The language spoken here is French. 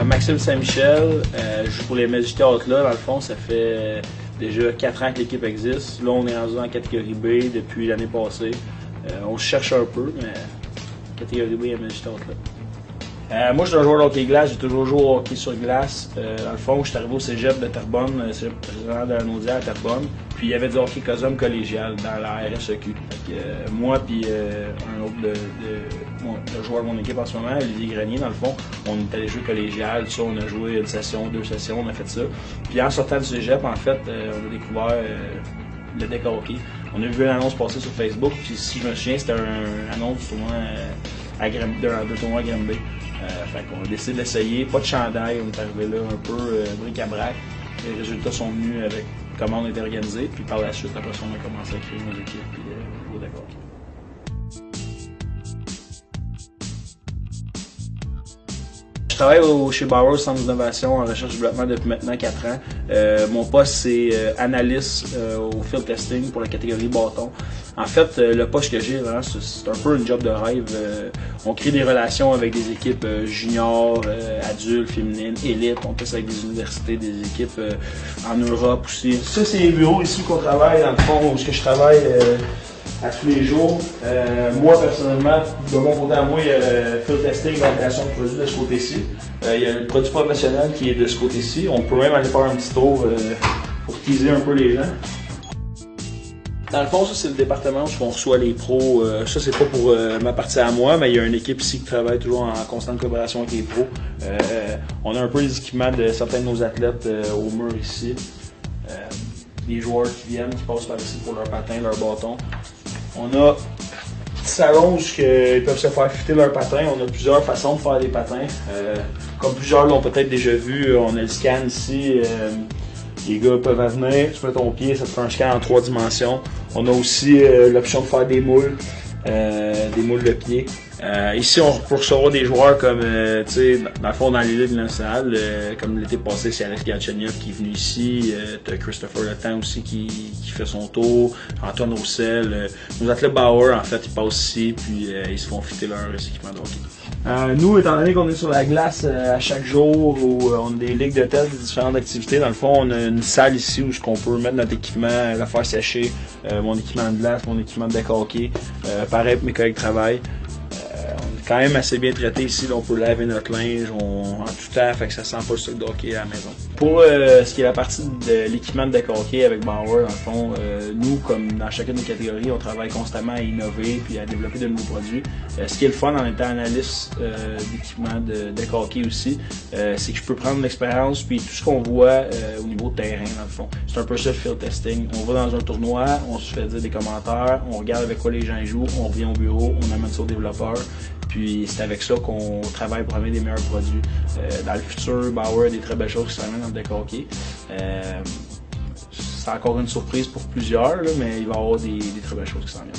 Maxime Saint-Michel, je joue pour les Magic là. Dans le fond, ça fait déjà 4 ans que l'équipe existe. Là, on est rendu en catégorie B depuis l'année passée. On se cherche un peu, mais catégorie B à Magic là. Moi, je suis un joueur de hockey glace. J'ai toujours joué au hockey sur glace. Dans le fond, je suis arrivé au cégep de Terrebonne, cégep régional de la Naudière à Terrebonne. Puis il y avait du hockey cosum collégial dans la RSEQ. Moi puis un autre le joueur de mon équipe en ce moment, Olivier Grenier, dans le fond, on est allé jouer collégial. Ça, on a joué une session, 2 sessions, on a fait ça. Puis en sortant du cégep, en fait, on a découvert le deck hockey. On a vu une annonce passer sur Facebook. Puis si je me souviens, c'était une annonce du tournoi d'un tournoi à Granby. Fait qu'on a décidé d'essayer, pas de chandail, on est arrivé là un peu bric-à-brac. Les résultats sont venus avec comment on était organisé, puis par la suite, après ça, on a commencé à créer nos équipes puis au d'accord. Je travaille chez Bauer, Centre d'innovation en recherche et développement depuis maintenant 4 ans. Mon poste, c'est analyste au field testing pour la catégorie bâton. En fait, le poste que j'ai, c'est un peu une job de rêve. On crée des relations avec des équipes juniors, adultes, féminines, élites. On teste avec des universités, des équipes en Europe aussi. Ça, c'est les bureaux ici qu'on travaille, dans le fond, où je travaille à tous les jours. Moi, personnellement, de mon côté à moi, il y a le field testing, validation de produits de ce côté-ci. Il y a le produit professionnel qui est de ce côté-ci. On peut même aller faire un petit tour pour teaser un peu les gens. Dans le fond, ça, c'est le département où on reçoit les pros. Ça, c'est pas pour ma partie à moi, mais il y a une équipe ici qui travaille toujours en constante coopération avec les pros. On a un peu les équipements de certains de nos athlètes au mur ici. Les joueurs qui viennent, qui passent par ici pour leur patin, leur bâton. On a un petit salon où ils peuvent se faire fitter leur patin. On a plusieurs façons de faire des patins. Comme plusieurs l'ont peut-être déjà vu, on a le scan ici. Les gars peuvent venir, tu mets ton pied, ça te fait un scan en 3 dimensions. On a aussi l'option de faire des moules de pied. Ici, on peut recevoir des joueurs comme, tu sais, dans le fond, dans les ligues nationales, comme l'été passé, c'est Alex Galchenyuk qui est venu ici. T'as Christopher Letang aussi qui fait son tour. Antoine Roussel. Nos athlètes Bauer, en fait, ils passent ici, puis ils se font fitter leur équipement de hockey. Nous, étant donné qu'on est sur la glace à chaque jour, où on a des ligues de test, des différentes activités, dans le fond, on a une salle ici où on peut mettre notre équipement, la faire sécher, mon équipement de glace, mon équipement de deck hockey. Pareil pour mes collègues de travail. On est quand même assez bien traité ici, là, on peut laver notre linge en tout temps, fait que ça sent pas le stock de hockey à la maison. Pour ce qui est la partie de l'équipement de deck hockey avec Bauer, dans le fond, nous, comme dans chacune des catégories, on travaille constamment à innover puis à développer de nouveaux produits. Ce qui est le fun en étant analyste d'équipement de deck hockey aussi, c'est que je peux prendre l'expérience puis tout ce qu'on voit au niveau de terrain, dans le fond. C'est un peu ça le field testing. On va dans un tournoi, on se fait dire des commentaires, on regarde avec quoi les gens jouent, on revient au bureau, on amène ça au développeur. Puis c'est avec ça qu'on travaille pour amener des meilleurs produits. Dans le futur, Bauer a des très belles choses qui s'amènent dans le deck hockey. C'est encore une surprise pour plusieurs, là, mais il va y avoir des très belles choses qui s'en viennent.